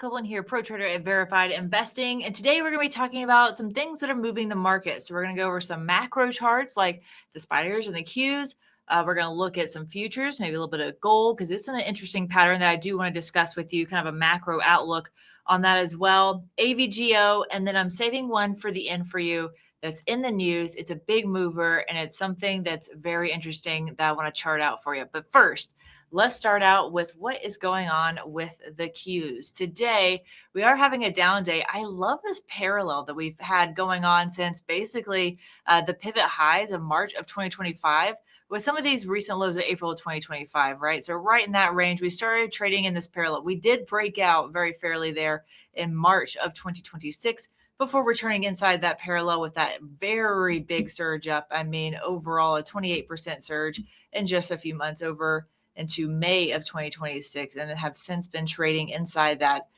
Copeland here, pro trader at Verified Investing. And today we're going to be talking about some things that are moving the market. So we're going to go over some macro charts like the spiders and the Qs. We're going to look at some futures, maybe a little bit of gold, because it's an interesting pattern that I do want to discuss with you, kind of a macro outlook on that as well. AVGO, and then I'm saving one for the end for you that's in the news. It's a big mover, and it's something that's very interesting that I want to chart out for you. But first, let's start out with what is going on with the Qs. Today, we are having a down day. I love this parallel that we've had going on since basically the pivot highs of March of 2025 with some of these recent lows of April of 2025, right? So right in that range, we started trading in this parallel. We did break out very fairly there in March of 2026 before returning inside that parallel with that very big surge up. I mean, overall, a 28% surge in just a few months over into May of 2026, and have since been trading inside that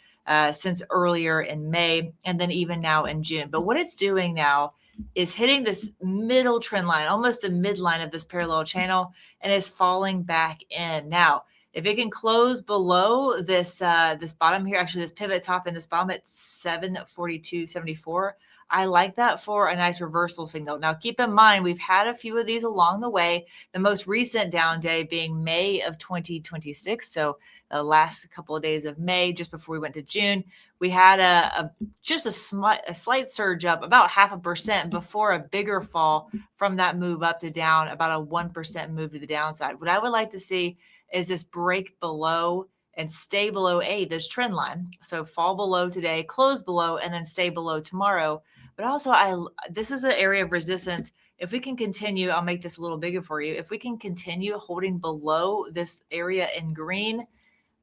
since earlier in May and then even now in June. But what it's doing now is hitting this middle trend line, almost the midline of this parallel channel, and is falling back in. Now, if it can close below this this bottom here, actually this pivot top and this bottom at 742.74, I like that for a nice reversal signal. Now, keep in mind, we've had a few of these along the way, the most recent down day being May of 2026. So the last couple of days of May, just before we went to June, we had just a slight surge up, about 0.5% before a bigger fall from that move up to down, about a 1% move to the downside. What I would like to see is this break below and stay below this trend line. So fall below today, close below, and then stay below tomorrow. But also, this is an area of resistance. If we can continue, I'll make this a little bigger for you. If we can continue holding below this area in green,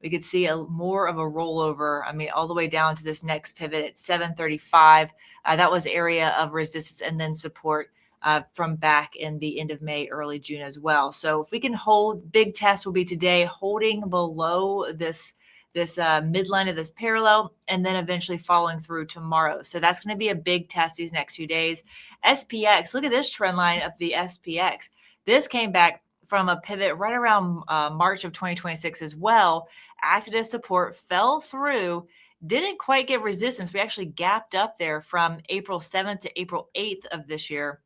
we could see more of a rollover. I mean, all the way down to this next pivot at 735. That was area of resistance and then support from back in the end of May, early June as well. So if we can hold, big test will be today, holding below this midline of this parallel, and then eventually following through tomorrow. So that's going to be a big test these next few days. SPX, look at this trend line of the SPX. This came back from a pivot right around March of 2026 as well, acted as support, fell through, didn't quite get resistance. We actually gapped up there from April 7th to April 8th of this year.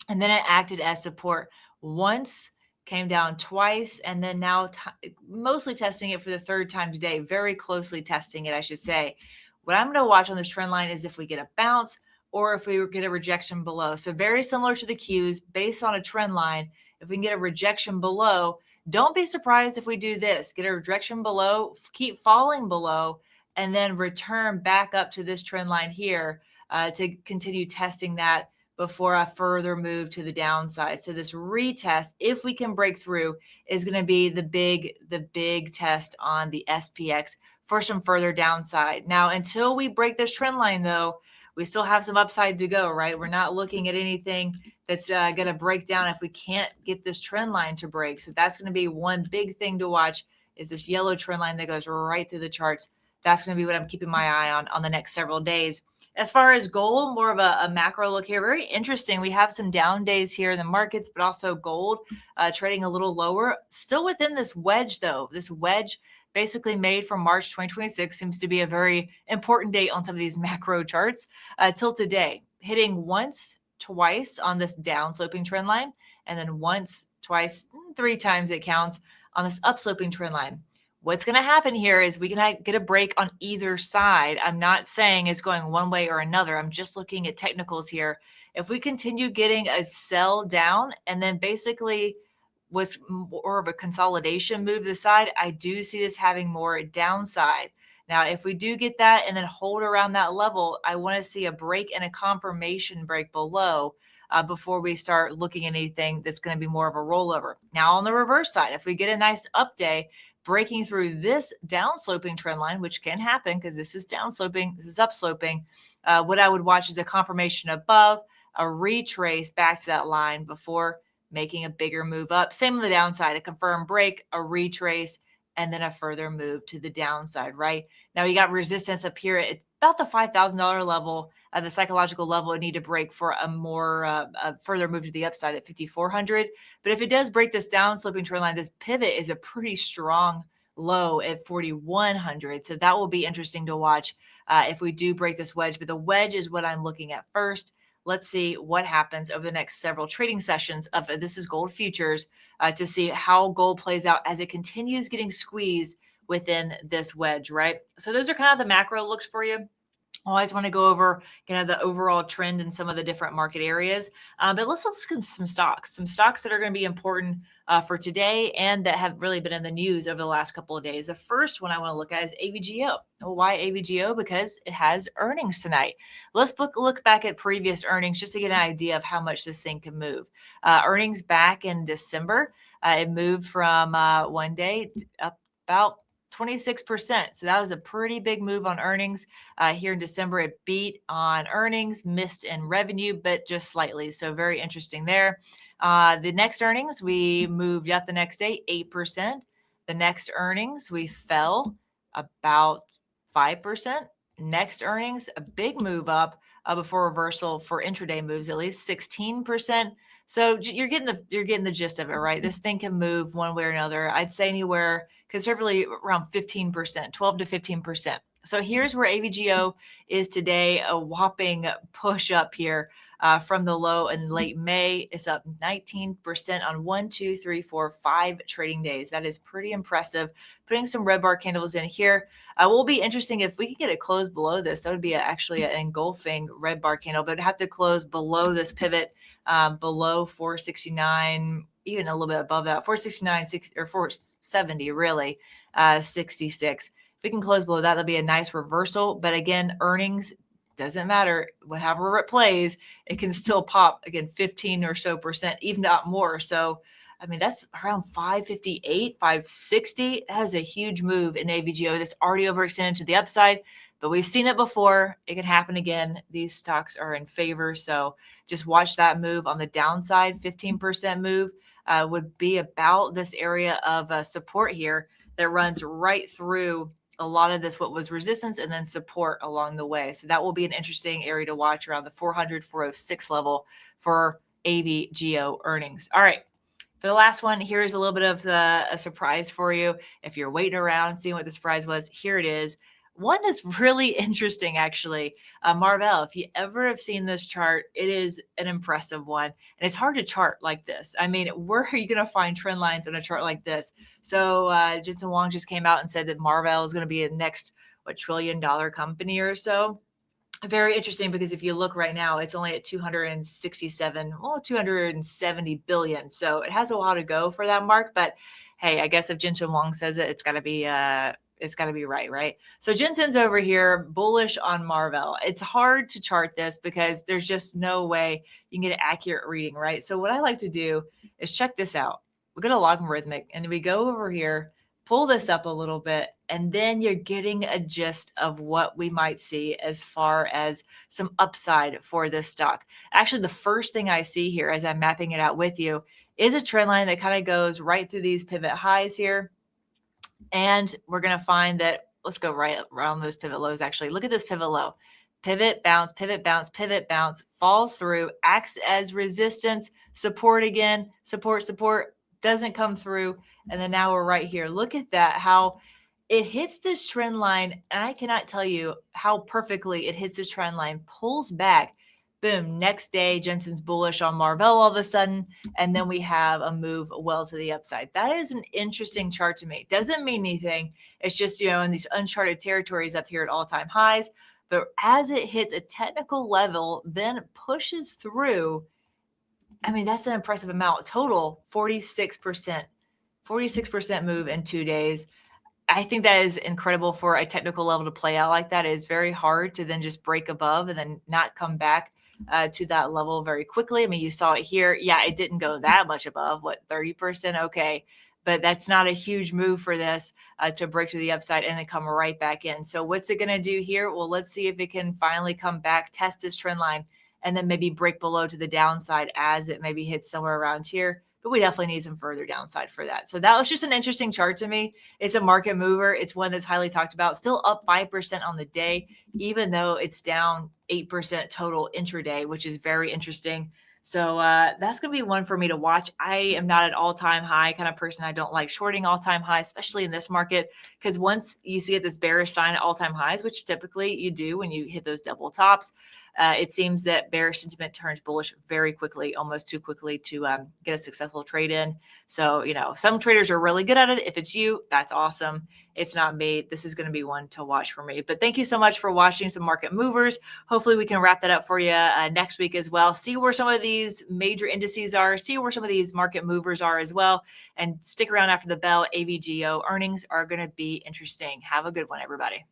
And then it acted as support once, came down twice, and then now mostly testing it for the third time today, very closely testing it, I should say. What I'm going to watch on this trend line is if we get a bounce or if we get a rejection below. So very similar to the Qs, based on a trend line. If we can get a rejection below, don't be surprised if we do this, get a rejection below, keep falling below, and then return back up to this trend line here to continue testing that before a further move to the downside. So this retest, if we can break through, is going to be the big test on the SPX for some further downside. Now, until we break this trend line, though, we still have some upside to go, right? We're not looking at anything that's going to break down if we can't get this trend line to break. So that's going to be one big thing to watch, is this yellow trend line that goes right through the charts. That's going to be what I'm keeping my eye on the next several days. As far as gold, more of a macro look here. Very interesting. We have some down days here in the markets, but also gold trading a little lower. Still within this wedge, though. This wedge basically made from March 2026 seems to be a very important date on some of these macro charts till today. Hitting once, twice on this down sloping trend line, and then once, twice, 3 times it counts on this upsloping trend line. What's going to happen here is we can get a break on either side. I'm not saying it's going one way or another. I'm just looking at technicals here. If we continue getting a sell down and then basically what's more of a consolidation move to the side, I do see this having more downside. Now, if we do get that and then hold around that level, I want to see a break and a confirmation break below before we start looking at anything that's going to be more of a rollover. Now, on the reverse side, if we get a nice up day, breaking through this downsloping trend line, which can happen because this is downsloping, this is upsloping. What I would watch is a confirmation above, a retrace back to that line before making a bigger move up. Same on the downside, a confirmed break, a retrace, and then a further move to the downside, right? Now you got resistance up here at about the $5,000 level, the psychological level would need to break for a more a further move to the upside at 5,400. But if it does break this down sloping trend line, this pivot is a pretty strong low at 4,100. So that will be interesting to watch if we do break this wedge. But the wedge is what I'm looking at first. Let's see what happens over the next several trading sessions of this is gold futures to see how gold plays out as it continues getting squeezed within this wedge, right? So those are kind of the macro looks for you. Always want to go over kind of the overall trend in some of the different market areas. But let's look at some stocks that are going to be important for today and that have really been in the news over the last couple of days. The first one I want to look at is AVGO. Well, why AVGO? Because it has earnings tonight. Let's look back at previous earnings just to get an idea of how much this thing can move. Earnings back in December, it moved from one day up about 26%. So that was a pretty big move on earnings. Here in December, it beat on earnings, missed in revenue, but just slightly. So very interesting there. The next earnings, we moved up the next day, 8%. The next earnings, we fell about 5%. Next earnings, a big move up before reversal for intraday moves, at least 16%. So you're getting the gist of it, right? This thing can move one way or another. I'd say anywhere conservatively around 15%, 12 to 15%. So here's where AVGO is today, a whopping push up here from the low in late May. It's up 19% on 1, 2, 3, 4, 5 trading days. That is pretty impressive. Putting some red bar candles in here will be interesting if we could get it closed below this. That would be actually an engulfing red bar candle, but it'd have to close below this pivot, below 469, even a little bit above that, 469, or 470, really, 66. If we can close below that, that'll be a nice reversal. But again, earnings doesn't matter. However it plays, it can still pop again 15 or so percent, even not more. So, I mean, that's around 558, 560. That has a huge move in AVGO. That's already overextended to the upside, but we've seen it before. It can happen again. These stocks are in favor. So just watch that move on the downside. 15% move would be about this area of support here that runs right through a lot of this, what was resistance and then support along the way. So that will be an interesting area to watch around the 400, 406 level for AVGO earnings. All right. For the last one, here's a little bit of a surprise for you. If you're waiting around, seeing what the surprise was, here it is. One that's really interesting, actually. Marvell, if you ever have seen this chart, it is an impressive one. And it's hard to chart like this. I mean, where are you going to find trend lines on a chart like this? So Jensen Huang just came out and said that Marvell is going to be the next, $1 trillion company or so. Very interesting, because if you look right now, it's only at 270 billion. So it has a while to go for that mark. But hey, I guess if Jensen Huang says it, it's got to be right? So Jensen's over here bullish on Marvell. It's hard to chart this because there's just no way you can get an accurate reading, right? So what I like to do is check this out. We go to logarithmic and we go over here, pull this up a little bit, and then you're getting a gist of what we might see as far as some upside for this stock. Actually, the first thing I see here as I'm mapping it out with you is a trend line that kind of goes right through these pivot highs here. And we're going to find that, let's go right around those pivot lows. Actually, look at this pivot low. Pivot, bounce, pivot, bounce, pivot, bounce, falls through, acts as resistance, support again, support, doesn't come through. And then now we're right here. Look at that, how it hits this trend line. And I cannot tell you how perfectly it hits this trend line, pulls back. Boom, next day, Jensen's bullish on Marvell all of a sudden, and then we have a move well to the upside. That is an interesting chart to me. Doesn't mean anything. It's just, in these uncharted territories up here at all-time highs. But as it hits a technical level, then pushes through, I mean, that's an impressive amount. Total 46%. 46% move in 2 days. I think that is incredible for a technical level to play out like that. It is very hard to then just break above and then not come back to that level very quickly. I mean, you saw it here. Yeah, it didn't go that much above, 30%? Okay. But that's not a huge move for this to break to the upside and then come right back in. So what's it going to do here? Well, let's see if it can finally come back, test this trend line, and then maybe break below to the downside as it maybe hits somewhere around here. But we definitely need some further downside for that. So that was just an interesting chart to me. It's a market mover. It's one that's highly talked about. Still up 5% on the day, even though it's down 8% total intraday, which is very interesting. So that's going to be one for me to watch. I am not an all-time high kind of person. I don't like shorting all-time high, especially in this market, because once you see this bearish sign at all-time highs, which typically you do when you hit those double tops, it seems that bearish sentiment turns bullish very quickly, almost too quickly to get a successful trade in. So, some traders are really good at it. If it's you, that's awesome. It's not me. This is going to be one to watch for me. But thank you so much for watching some market movers. Hopefully we can wrap that up for you next week as well. See where some of these major indices are. See where some of these market movers are as well. And stick around after the bell. AVGO earnings are going to be interesting. Have a good one, everybody.